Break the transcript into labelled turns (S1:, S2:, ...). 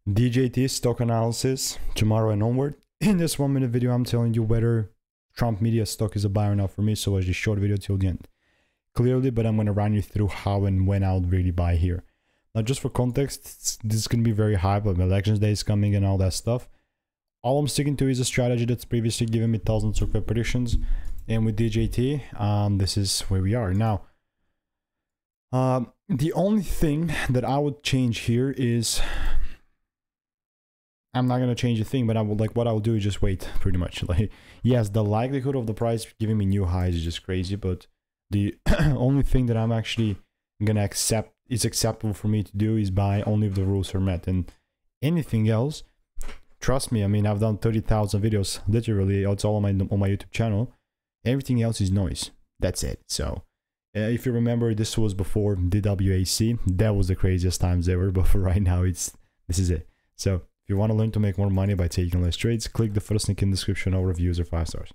S1: DJT stock analysis tomorrow and onward. In this 1 minute video, I'm telling you whether Trump media stock is a buy or not for me. So watch this short video till the end. Clearly, but I'm going to run you through how and when I would really buy here. Now, just for context, this is going to be very high, but elections day is coming and all that stuff. All I'm sticking to is a strategy that's previously given me thousands of predictions. And with DJT, this is where we are now. The only thing that I would change here is, I'm not gonna change a thing, but I would what I will do is just wait, pretty much. Like, yes, the likelihood of the price giving me new highs is just crazy, but the only thing that I'm actually gonna accept is acceptable for me to do is buy only if the rules are met. And anything else, trust me, I mean, I've done 30,000 videos, literally. It's all on my YouTube channel. Everything else is noise. That's it. So if you remember, this was before DWAC. That was the craziest times ever, but for right now, this is it. So if you want to learn to make more money by taking less trades, click the first link in the description. Our reviews are 5 stars.